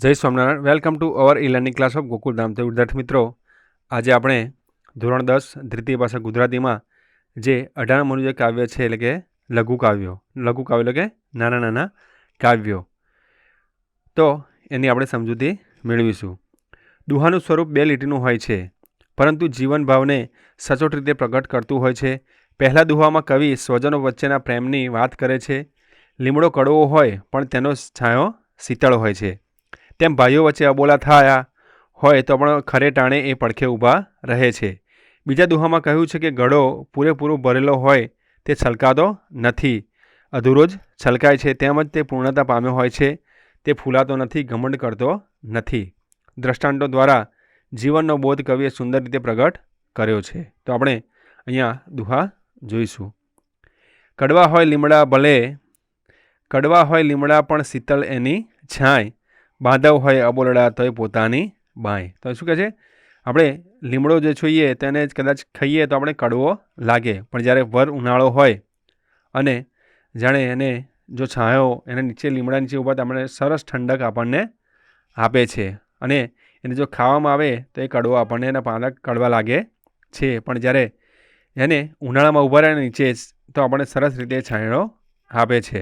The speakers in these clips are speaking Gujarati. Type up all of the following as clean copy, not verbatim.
જય Swaminarayan. Welcome to our e learning class of Gokuldham. તો વિદ્યાર્થી મિત્રો, આજે આપણે ધોરણ 10 દ્વિતીય ભાષા ગુજરાતીમાં જે 18મું જે કાવ્ય છે એટલે કે લઘુ કાવ્યો એટલે કે નાના નાના કાવ્યો, તો એની આપણે સમજૂતી મેળવીશું. દુહાનું સ્વરૂપ 2 લીટીનું હોય છે, પરંતુ જીવન ભાવને સચોટ રીતે પ્રગટ કરતું હોય છે. પહેલા દુહામાં કવિ સ્વજનો વચ્ચેના પ્રેમની વાત કરે છે. લીમડો કડવો હોય પણ તેનો છાંયો શીતળ હોય છે. તેમ ભાઈઓ વચ્ચે અબોલા થયા હોય તો પણ ખરે ટાણે એ પડખે ઊભા રહે છે. બીજા દુહામાં કહ્યું છે કે ઘડો પૂરેપૂરો ભરેલો હોય તે છલકાતો નથી, અધૂરો જ છલકાય છે. તેમજ તે પૂર્ણતા પામ્યો હોય છે, તે ફૂલાતો નથી, ઘમંડ કરતો નથી. દ્રષ્ટાંતો દ્વારા જીવનનો બોધ કવિએ સુંદર રીતે પ્રગટ કર્યો છે. તો આપણે અહીંયા દુહા જોઈશું. કડવા હોય લીમડા પણ શીતળ એની છાંય, બાંધવ હોય અબોલડા તોય પોતાની બાંય. તો શું કહે છે? આપણે લીમડો જે જોઈએ તેને કદાચ ખાઈએ તો આપણે કડવો લાગે, પણ જ્યારે ભર ઉનાળો હોય અને જાણે એને જો છાંયો એને નીચે લીમડા નીચે ઊભા તો આપણે સરસ ઠંડક આપણને આપે છે, અને એને જો ખાવામાં આવે તો એ કડવો આપણને એના પાંદા કડવા લાગે છે, પણ જ્યારે એને ઉનાળામાં ઊભા રહે નીચે તો આપણને સરસ રીતે છાંયડો આપે છે.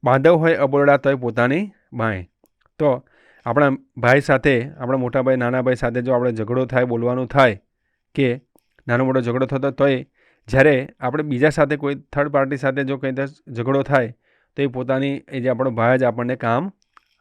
બાંધવ હોય અબોલડા તોય પોતાની બાંય. તો આપણા ભાઈ સાથે, આપણા મોટા ભાઈ નાના ભાઈ સાથે જો આપણે ઝઘડો થાય, બોલવાનું થાય કે નાનો મોટો ઝઘડો થતો, તોય જ્યારે આપણે બીજા સાથે કોઈ થર્ડ પાર્ટી સાથે જો કંઈ ઝઘડો થાય તો એ પોતાની એ જે આપણો ભાઈ જ આપણને કામ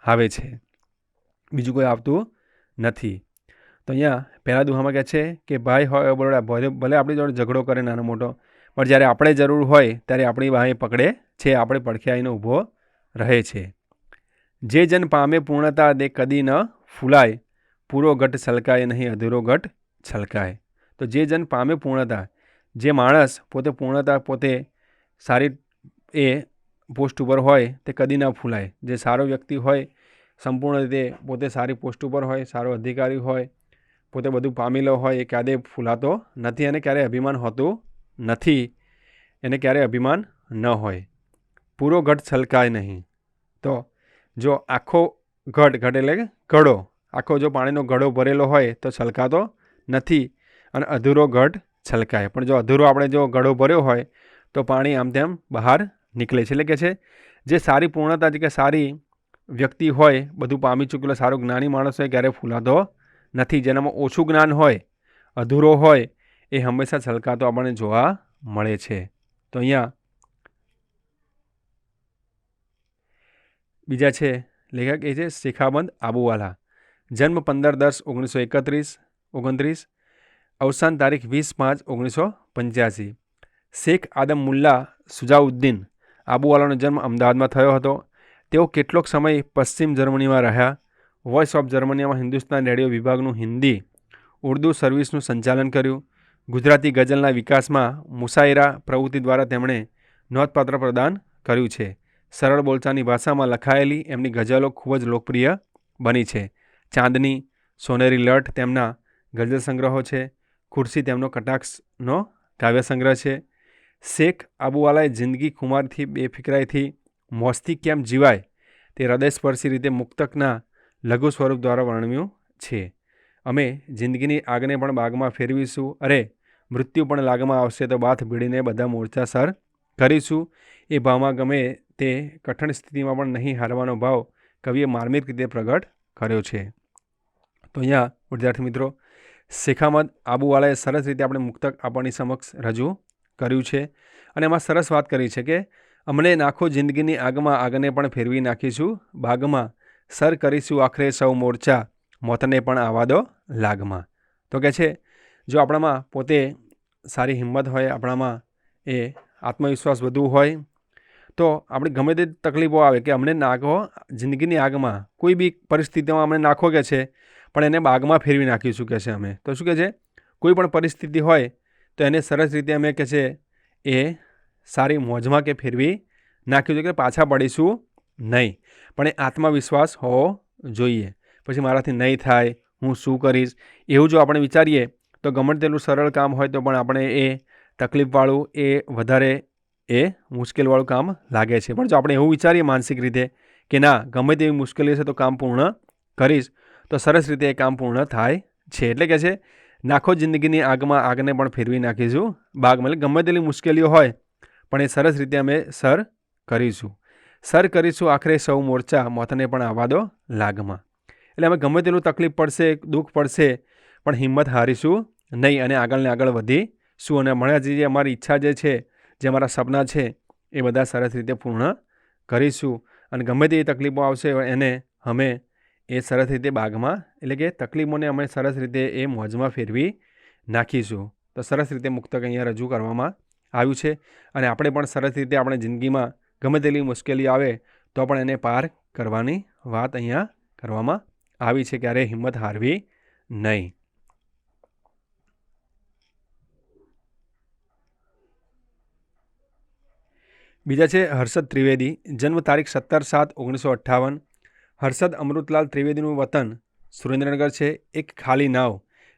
આવે છે, બીજું કોઈ આવતું નથી. તો અહીંયા પહેલા દુહામાં કહે છે કે ભાઈ હોય અબોલડા, ભલે આપણી જોડે ઝઘડો કરે નાનો મોટો, પણ જ્યારે આપણે જરૂર હોય ત્યારે આપણી બાંય પકડે છે, આપણે પડખે આવીને ઊભો રહે છે. જે જન પામે પૂર્ણતા દે કદી ન ફૂલાય, પૂરો ઘટ છલકાય નહીં અધૂરો ઘટ છલકાય. તો જે જન પામે પૂર્ણતા, જે માણસ પોતે પૂર્ણતા પોતે સારી એ પોસ્ટ ઉપર હોય તે કદી ન ફૂલાય. જે સારો વ્યક્તિ હોય, સંપૂર્ણ રીતે પોતે સારી પોસ્ટ ઉપર હોય, સારો અધિકારી હોય, પોતે બધું પામેલો હોય, એ ક્યારેય ફૂલાતો નથી, અને ક્યારેય અભિમાન હોતું નથી, એને ક્યારેય અભિમાન ન હોય. પૂરો ઘટ છલકાય નહીં. તો જો આખો ઘટ એટલે કે ઘડો, આખો જો પાણીનો ઘડો ભરેલો હોય તો છલકાતો નથી, અને અધૂરો ઘટ છલકાય. પણ જો અધૂરો આપણે જો ઘડો ભર્યો હોય તો પાણી આમ તેમ બહાર નીકળે છે. એટલે કે છે જે સારી પૂર્ણતા, કે સારી વ્યક્તિ હોય, બધું પામી ચૂકેલો સારો જ્ઞાની માણસ હોય, ક્યારેય ફૂલાતો નથી. જેનામાં ઓછું જ્ઞાન હોય, અધૂરો હોય, એ હંમેશા છલકાતો આપણને જોવા મળે છે. તો અહીંયા બીજા છે લેખક, એ છે શેખાબંધ આબુવાલા. જન્મ 15/10/1929, અવસાન તારીખ 20/5/1985. શેખ આદમ મુલ્લા સુજાઉદ્દીન આબુવાલાનો જન્મ અમદાવાદમાં થયો હતો. તેઓ કેટલોક સમય પશ્ચિમ જર્મનીમાં રહ્યા. વોઇસ ઓફ જર્મનીમાં હિન્દુસ્તાન રેડિયો વિભાગનું હિન્દી ઉર્દુ સર્વિસનું સંચાલન કર્યું. ગુજરાતી ગઝલના વિકાસમાં મુશાયરા પ્રવૃત્તિ દ્વારા તેમણે નોંધપાત્ર પ્રદાન કર્યું છે. સરળ બોલચાલની ભાષામાં લખાયેલી એમની ગઝલો ખૂબ જ લોકપ્રિય બની છે. ચાંદની, સોનેરી લટ તેમના ગઝલ સંગ્રહો છે. ખુરશી તેમનો કટાક્ષનો કાવ્ય સંગ્રહ છે. શેખ આબુવાલાએ જિંદગી ખુમારથી, બેફિકરાઈથી, મોજથી કેમ જીવાય તે હૃદયસ્પર્શી રીતે મુક્તકના લઘુ સ્વરૂપ દ્વારા વર્ણવ્યું છે. અમે જિંદગીની આગને પણ બાગમાં ફેરવીશું, અરે મૃત્યુ પણ લાગમાં આવશે તો બાથ ભીડીને બધા મોરચા સર કરીશું. એ ભાવમાં ગમે તે કઠણ સ્થિતિમાં પણ નહીં હારવાનો ભાવ કવિએ માર્મિક રીતે પ્રગટ કર્યો છે. તો અહીંયા વિદ્યાર્થી મિત્રો, શેખામદ આબુવાલાએ સરસ રીતે આપણે મુક્તક આપણની સમક્ષ રજૂ કર્યું છે, અને એમાં સરસ વાત કરી છે કે અમને નાખો જિંદગીની આગમાં, આગને પણ ફેરવી નાખીશું બાગમાં, સર કરીશું આખરે સૌ મોરચા, મોતને પણ આવા દો લાગમાં. તો કે છે જો આપણામાં પોતે સારી હિંમત હોય, આપણામાં એ આત્મવિશ્વાસ વધુ હોય, તો આપણી ગમે તે તકલીફો આવે કે અમને નાખો જિંદગીની આગમાં, કોઈ બી પરિસ્થિતિમાં અમને નાખો કે છે, પણ એને બાગમાં ફેરવી નાખીશું કે છે અમે. તો શું કહે છે? કોઈ પણ પરિસ્થિતિ હોય તો એને સરસ રીતે અમે કે છે એ સારી મોજમાં કે ફેરવી નાખ્યું છે, કે પાછા પડીશું નહીં, પણ એ આત્મવિશ્વાસ હોવો જોઈએ. પછી મારાથી નહીં થાય, હું શું કરીશ, એવું જો આપણે વિચારીએ તો ગમે તેટલું સરળ કામ હોય તો પણ આપણે એ તકલીફવાળું, એ વધારે એ મુશ્કેલવાળું કામ લાગે છે. પણ જો આપણે એવું વિચારીએ માનસિક રીતે કે ના, ગમે તેવી મુશ્કેલી હશે તો કામ પૂર્ણ કરીશ તો સરસ રીતે એ કામ પૂર્ણ થાય છે. એટલે કે છે નાખો જિંદગીની આગમાં આગને પણ ફેરવી નાખીશું બાગમાં. એટલે ગમે તેટલી મુશ્કેલીઓ હોય પણ એ સરસ રીતે અમે સર કરીશું આખરે સૌ મોરચા મોતને પણ આવવા દો લાગમાં. એટલે અમે ગમે તેટલું તકલીફ પડશે, દુઃખ પડશે, પણ હિંમત હારીશું નહીં અને આગળ ને આગળ વધીશું. અને હમણાં જે અમારી ઈચ્છા જે છે, જે અમારા સપના છે, એ બધા સરસ રીતે પૂર્ણ કરીશું. અને ગમે તેવી તકલીફો આવશે એને અમે એ સરસ રીતે બાગમાં, એટલે કે તકલીફોને અમે સરસ રીતે એ મોજમાં ફેરવી નાખીશું. તો સરસ રીતે મુક્તક અહીંયા રજૂ કરવામાં આવ્યું છે. અને આપણે પણ સરસ રીતે આપણે જિંદગીમાં ગમે તેટલી મુશ્કેલી આવે તો પણ એને પાર કરવાની વાત અહીંયા કરવામાં આવી છે. ક્યારેય હિંમત હારવી નહીં. બીજા છે હર્ષદ ત્રિવેદી. જન્મ તારીખ 17/7/1958. હર્ષદ અમૃતલાલ ત્રિવેદીનું વતન સુરેન્દ્રનગર છે. એક ખાલી નાવ,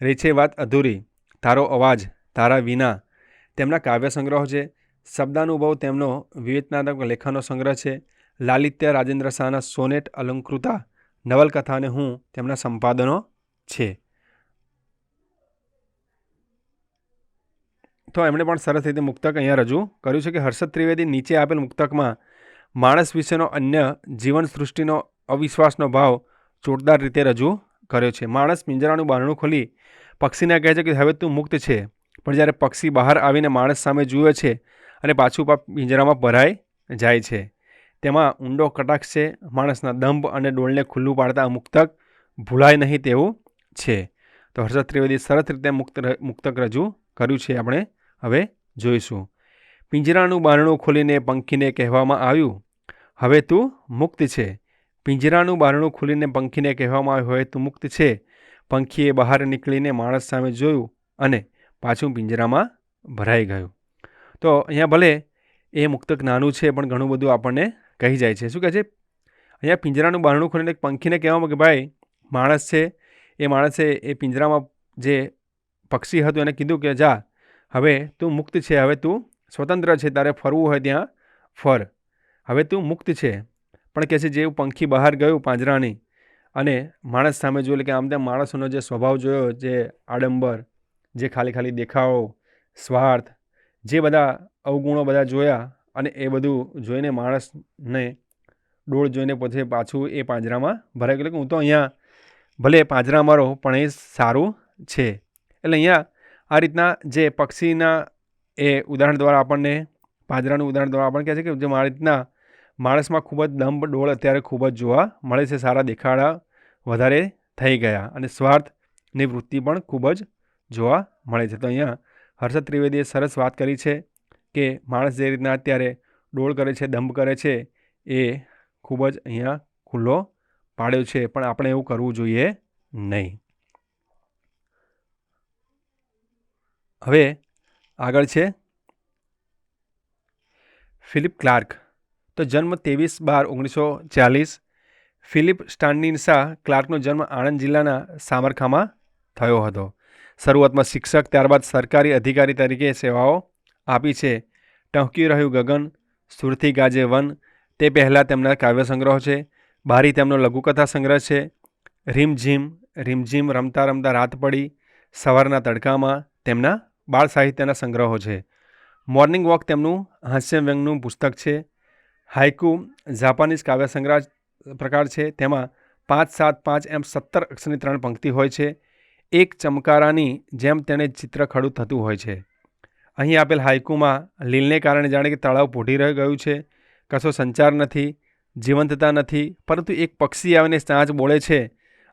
રહી છે વાત અધૂરી, તારો અવાજ, તારા વિના તેમના કાવ્ય સંગ્રહ છે. શબ્દાનુભવ તેમનો વિવેચનાત્મક લેખનનો સંગ્રહ છે. લાલિત્ય રાજેન્દ્ર શાહના સોનેટ, અલંકૃતા નવલકથા અને હું તેમના સંપાદનો છે. તો એમણે પણ સરસ રીતે મુક્તક અહીંયા રજૂ કર્યું છે કે હર્ષદ ત્રિવેદી નીચે આપેલ મુક્તકમાં માણસ વિશેનો અન્ય જીવન સૃષ્ટિનો અવિશ્વાસનો ભાવ જોરદાર રીતે રજૂ કર્યો છે. માણસ પિંજરાનું બારણું ખોલી પક્ષીને કહે છે કે હવે તું મુક્ત છે, પણ જ્યારે પક્ષી બહાર આવીને માણસ સામે જુએ છે અને પાછું પિંજરામાં ભરાઈ જાય છે, તેમાં ઊંડો કટાક્ષ છે. માણસના દંભ અને ડોળને ખુલ્લું પાડતા મુક્તક ભૂલાય નહીં તેવું છે. તો હર્ષદ ત્રિવેદી સરસ રીતે મુક્તક રજૂ કર્યું છે. આપણે હવે જોઈશું. પિંજરાનું બારણું ખોલીને પંખીને કહેવામાં આવ્યું, હવે તું મુક્ત છે. પિંજરાનું બારણું ખોલીને પંખીને કહેવામાં આવ્યું, હવે તું મુક્ત છે. પંખીએ બહાર નીકળીને માણસ સામે જોયું અને પાછું પિંજરામાં ભરાઈ ગયું. તો અહીંયા ભલે એ મુક્તક નાનું છે પણ ઘણું બધું આપણને કહી જાય છે. શું કહે છે? અહીંયા પિંજરાનું બારણું ખોલીને પંખીને કહેવામાં કે ભાઈ માણસ છે, એ માણસે એ પિંજરામાં જે પક્ષી હતું એને કીધું કે જા, હવે તું મુક્ત છે, હવે તું સ્વતંત્ર છે, તારે ફરવું હોય ત્યાં ફર, હવે તું મુક્ત છે. પણ કહે છે જેવું પંખી બહાર ગયું પાંજરાની અને માણસ સામે જોયું, કે આમ તેમ માણસોનો જે સ્વભાવ જોયો, જે આડંબર, જે ખાલી દેખાવો, સ્વાર્થ, જે બધા અવગુણો બધા જોયા, અને એ બધું જોઈને માણસને ડોળ જોઈને પછી પાછું એ પાંજરામાં ભરાઈ ગયું કે હું તો અહીંયા ભલે પાંજરામાં રહું પણ એ સારું છે. એટલે અહીંયા આ રીતના જે પક્ષીના એ ઉદાહરણ દ્વારા આપણને, પાંજરાનું ઉદાહરણ દ્વારા આપણને કહે છે કે જે આ રીતના માણસમાં ખૂબ જ દંભ ડોળ અત્યારે ખૂબ જ જોવા મળે છે. સારા દેખાડા વધારે થઈ ગયા અને સ્વાર્થની વૃત્તિ પણ ખૂબ જ જોવા મળે છે. તો અહીંયા હર્ષદ ત્રિવેદીએ સરસ વાત કરી છે કે માણસ જે રીતના અત્યારે ડોળ કરે છે, દંભ કરે છે, એ ખૂબ જ અહીંયા ખુલ્લો પાડ્યો છે, પણ આપણે એવું કરવું જોઈએ નહીં. હવે આગળ છે ફિલિપ ક્લાર્ક. તો જન્મ 23/12/1940. ફિલિપ સ્ટાન્ડિન્સા ક્લાર્કનો જન્મ આણંદ જિલ્લાના સામરખામાં થયો હતો. શરૂઆતમાં શિક્ષક, ત્યારબાદ સરકારી અધિકારી તરીકે સેવાઓ આપી છે. ટહક્યું રહ્યું ગગન, સુરથી ગાજે વન, તે પહેલાં તેમના કાવ્ય સંગ્રહ છે. બારી તેમનો લઘુકથા સંગ્રહ છે. રીમઝીમ, રીમઝીમ રમતા રમતા રાત પડી, સવારના તડકામાં તેમના બાળ સાહિત્યના સંગ્રહો છે. મોર્નિંગ વોક તેમનું હાસ્ય વ્યંગનું પુસ્તક છે. હાઇકુ જાપાનીઝ કાવ્ય સંગ્રહ પ્રકાર છે. તેમાં 5-7-5 એમ 17 અક્ષરની 3 પંક્તિ હોય છે. એક ચમકારાની જેમ તેણે ચિત્ર ખડું થતું હોય છે. અહીં આપેલ હાઇકુમાં લીલને કારણે જાણે કે તળાવ પોઢી રહી ગયું છે. કશો સંચાર નથી, જીવંતતા નથી, પરંતુ એક પક્ષી આવીને સાંજ બોલે છે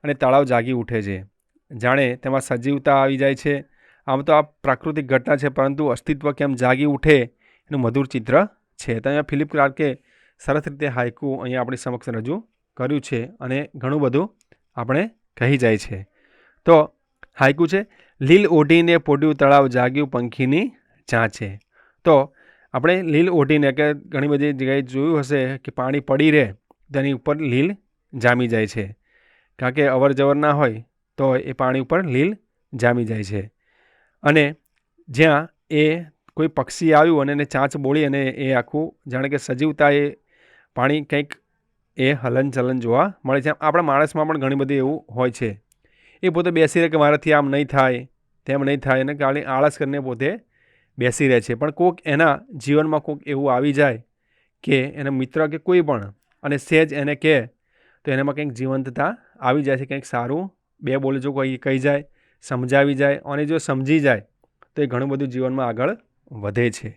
અને તળાવ જાગી ઉઠે છે. જાણે તેમાં સજીવતા આવી જાય છે. આમ તો આ પ્રાકૃતિક ઘટના છે, પરંતુ અસ્તિત્વ કેમ જાગી ઉઠે એનું મધુર ચિત્ર છે. તો અહીંયા ફિલિપ ક્લાર્કે સરસ રીતે હાઇકુ અહીંયા આપણી સમક્ષ રજૂ કર્યું છે અને ઘણું બધું આપણે કહી જાય છે. તો હાઇકુ છે, લીલ ઓઢીને પોઢ્યું તળાવ જાગ્યું પંખીની ચાંચે. તો આપણે લીલ ઓઢીને, કે ઘણી બધી જગ્યાએ જોયું હશે કે પાણી પડી રહે તેની ઉપર લીલ જામી જાય છે, કારણ કે અવર જવર ના હોય તો એ પાણી ઉપર લીલ જામી જાય છે. અને જ્યાં એ કોઈ પક્ષી આવ્યું અને એને ચાંચ બોળી અને એ આખું જાણે કે સજીવતા, એ પાણી કંઈક એ હલનચલન જોવા મળે છે. આપણા માણસમાં પણ ઘણી બધી એવું હોય છે. એ પોતે બેસી રહે કે મારાથી આમ નહીં થાય, તેમ નહીં થાય, અને ખાલી આળસ કરીને પોતે બેસી રહે છે. પણ કોઈક એના જીવનમાં કોઈક એવું આવી જાય કે એના મિત્ર કે કોઈ પણ, અને સહેજ એને કહે તો એનામાં કંઈક જીવંતતા આવી જાય છે. કંઈક સારું બે બોલ જો કોઈ કહી જાય, સમજાવી જાય, અને જો સમજી જાય તો એ ઘણું બધું જીવનમાં આગળ વધે છે.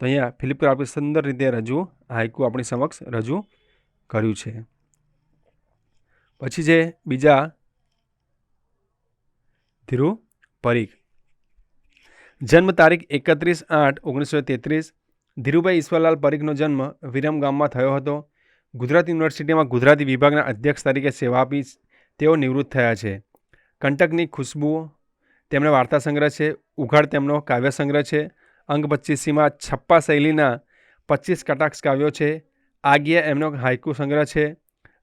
તો અહીંયા ફિલિપ ક્લાર્કે સુંદર રીતે હાઇકુ આપણી સમક્ષ રજૂ કર્યું છે. પછી છે બીજા ધીરુ પરીખ. જન્મ તારીખ 31/8/1933. ધીરુભાઈ ઈશ્વરલાલ પરીખનો જન્મ વિરમ ગામમાં થયો હતો. ગુજરાત યુનિવર્સિટીમાં ગુજરાતી વિભાગના અધ્યક્ષ તરીકે સેવા આપી તેઓ નિવૃત્ત થયા છે. કંટકની ખુશ્બુઓ તેમનો વાર્તા સંગ્રહ છે. ઉઘાડ તેમનો કાવ્ય સંગ્રહ છે. અંગ 25માં છપ્પા શૈલીના 25 કટાક્ષ કાવ્યો છે. આજ્ઞા એમનો હાઇકુ સંગ્રહ છે.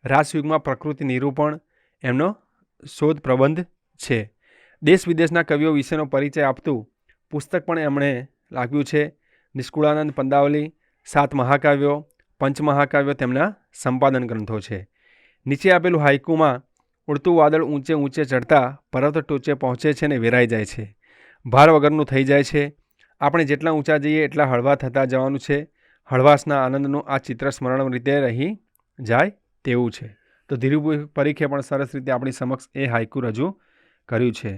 રાજયુગમાં પ્રકૃતિ નિરૂપણ એમનો શોધ પ્રબંધ છે. દેશ વિદેશના કવિઓ વિશેનો પરિચય આપતું પુસ્તક પણ એમણે લાવ્યું છે. નિષ્કુળાનંદ પંદાવલી, 7 મહાકાવ્યો, પંચમહાકાવ્યો તેમના સંપાદન ગ્રંથો છે. નીચે આપેલું હાઇકુમાં ઉડતું વાદળ ઊંચે ઊંચે ચડતા પર્વત ટોચે પહોંચે છે અને વેરાઈ જાય છે. ભાર વગરનું થઈ જાય છે. આપણે જેટલા ઊંચા જઈએ એટલા હળવા થતા જવાનું છે. હળવાશના આનંદનું આ ચિત્ર સ્મરણ રીતે રહી જાય તેવું છે. તો ધીરુ પરીખે પણ સરસ રીતે આપણી સમક્ષ એ હાઇકુ રજૂ કર્યું છે.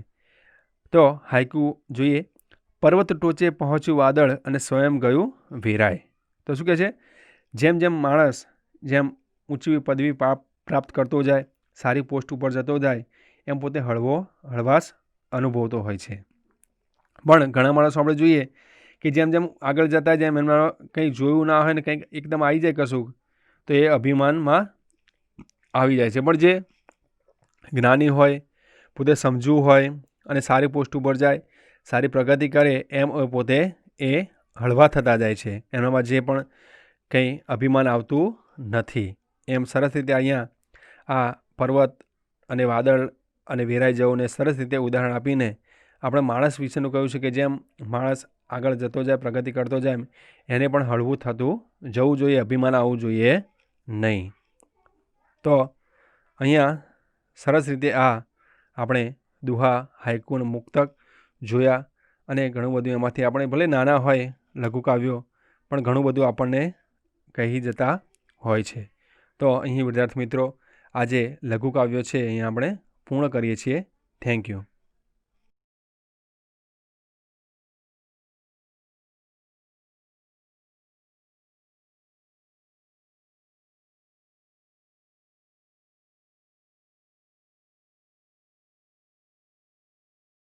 તો હાઇકુ જોઈએ. પર્વત ટોચે પહોંચ્યું વાદળ અને સ્વયં ગયું વેરાય. તો શું કહે છે? જેમ જેમ માણસ જેમ ઊંચી પદવી પ્રાપ્ત કરતો જાય, સારી પોસ્ટ ઉપર જતો જાય, એમ પોતે હળવાશ અનુભવતો હોય છે. પણ ઘણા માણસો આપણે જોઈએ કે જેમ જેમ આગળ જતા જેમ એમાં કંઈ જોયું ના હોય ને કંઈક એકદમ આવી જાય કશું, તો એ અભિમાનમાં આવી જાય છે. પણ જે જ્ઞાની હોય, પોતે સમજવું હોય અને સારી પોસ્ટ ઉપર જાય, સારી પ્રગતિ કરે, એમ પોતે એ હળવા થતા જાય છે. એનામાં જે પણ કંઈ અભિમાન આવતું નથી. એમ સરસ રીતે અહીંયા આ પર્વત અને વાદળ અને વેરાઈ જવું ને સરસ રીતે ઉદાહરણ આપીને આપણે માણસ વિશેનું કહ્યું છે કે જેમ માણસ આગળ જતો જાય, પ્રગતિ કરતો જાય, એને પણ હળવું થતું જવું જોઈએ, અભિમાન આવવું જોઈએ નહીં. તો અહીંયા સરસ રીતે આ આપણે દુહા, હાઇકુ અને મુક્તક જોયા, અને ઘણું બધું એમાંથી આપણે ભલે નાના હોય લઘુ કાવ્યો, પણ ઘણું બધું આપણને કહી જતા હોય છે. તો અહીં વિદ્યાર્થી મિત્રો આજે લઘુ કાવ્યો છે અહીંયા આપણે પૂર્ણ કરીએ છીએ. Thank you.